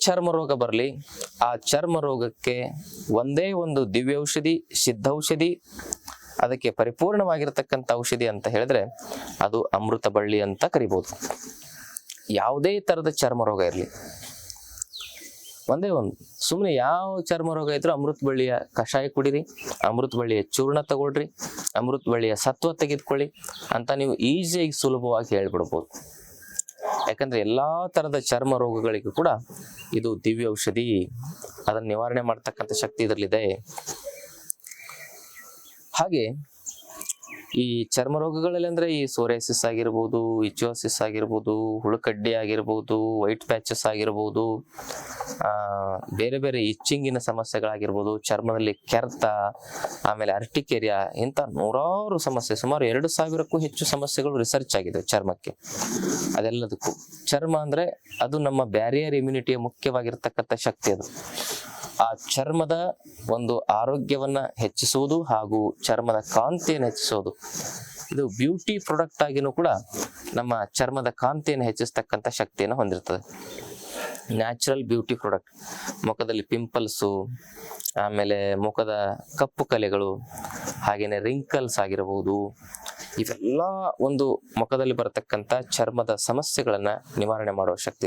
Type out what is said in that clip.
ಚರ್ಮ ರೋಗ ಬರಲಿ, ಆ ಚರ್ಮ ರೋಗಕ್ಕೆ ಒಂದೇ ಒಂದು ದಿವ್ಯೌಷಧಿ, ಸಿದ್ಧೌಷಧಿ, ಅದಕ್ಕೆ ಪರಿಪೂರ್ಣವಾಗಿರ್ತಕ್ಕಂಥ ಔಷಧಿ ಅಂತ ಹೇಳಿದ್ರೆ ಅದು ಅಮೃತ ಬಳ್ಳಿ ಅಂತ ಕರಿಬಹುದು. ಯಾವುದೇ ತರದ ಚರ್ಮ ರೋಗ ಇರಲಿ, ಒಂದೇ ಒಂದು, ಸುಮ್ಮನೆ ಯಾವ ಚರ್ಮ ರೋಗ ಇದ್ರೂ ಅಮೃತ ಬಳ್ಳಿಯ ಕಷಾಯ ಕುಡಿರಿ, ಅಮೃತ ಬಳ್ಳಿಯ ಚೂರ್ಣ ತಗೊಳ್ರಿ, ಅಮೃತ ಬಳ್ಳಿಯ ಸತ್ವ ತೆಗೆದುಕೊಳ್ಳಿ ಅಂತ ನೀವು ಈಸಿಯಾಗಿ ಸುಲಭವಾಗಿ ಹೇಳ್ಬಿಡ್ಬೋದು. ಯಾಕಂದ್ರೆ ಎಲ್ಲಾ ತರದ ಚರ್ಮ ರೋಗಗಳಿಗೂ ಕೂಡ ಇದು ದಿವ್ಯ ಔಷಧಿ, ಅದನ್ನ ನಿವಾರಣೆ ಮಾಡ್ತಕ್ಕಂಥ ಶಕ್ತಿ ಇದರಲ್ಲಿದೆ. ಹಾಗೆ ಈ ಚರ್ಮ ರೋಗಗಳಲ್ಲಿ ಅಂದ್ರೆ ಈ ಸೋರಿಯಾಸಿಸ್ ಆಗಿರ್ಬೋದು, ಇಚಿಯೋಸಿಸ್ ಆಗಿರ್ಬೋದು, ಹುಳುಕಡ್ಡಿ ಆಗಿರ್ಬೋದು, ವೈಟ್ ಪ್ಯಾಚಸ್ ಆಗಿರ್ಬೋದು, ಬೇರೆ ಬೇರೆ ಇಚ್ಚಿಂಗಿನ ಸಮಸ್ಯೆಗಳಾಗಿರ್ಬೋದು, ಚರ್ಮದಲ್ಲಿ ಕೆರೆತ, ಆಮೇಲೆ ಅರ್ಟಿಕೇರಿಯಾ, ಇಂಥ ನೂರಾರು ಸಮಸ್ಯೆ, ಸುಮಾರು 2000ಕ್ಕೂ ಹೆಚ್ಚು ಸಮಸ್ಯೆಗಳು ರಿಸರ್ಚ್ ಆಗಿದೆ ಚರ್ಮಕ್ಕೆ. ಅದೆಲ್ಲದಕ್ಕೂ ಚರ್ಮ ಅಂದ್ರೆ ಅದು ನಮ್ಮ ಬ್ಯಾರಿಯರ್ ಇಮ್ಯುನಿಟಿಯ ಮುಖ್ಯವಾಗಿರ್ತಕ್ಕಂಥ ಶಕ್ತಿ. ಅದು ಆ ಚರ್ಮದ ಒಂದು ಆರೋಗ್ಯವನ್ನ ಹೆಚ್ಚಿಸುವುದು ಹಾಗೂ ಚರ್ಮದ ಕಾಂತಿಯನ್ನು ಹೆಚ್ಚಿಸುವುದು, ಇದು ಬ್ಯೂಟಿ ಪ್ರಾಡಕ್ಟ್ ಆಗಿನೂ ಕೂಡ ನಮ್ಮ ಚರ್ಮದ ಕಾಂತಿಯನ್ನು ಹೆಚ್ಚಿಸ್ತಕ್ಕಂಥ ಶಕ್ತಿಯನ್ನು ಹೊಂದಿರ್ತದೆ. Natural beauty product. ಮುಖದಲ್ಲಿ ಪಿಂಪಲ್ಸು, ಆಮೇಲೆ ಮುಖದ ಕಪ್ಪು ಕಲೆಗಳು, ಹಾಗೇನೆ ರಿಂಕಲ್ಸ್ ಆಗಿರಬಹುದು, ಇವೆಲ್ಲ ಒಂದು ಮುಖದಲ್ಲಿ ಬರತಕ್ಕಂಥ ಚರ್ಮದ ಸಮಸ್ಯೆಗಳನ್ನ ನಿವಾರಣೆ ಮಾಡುವ ಶಕ್ತಿ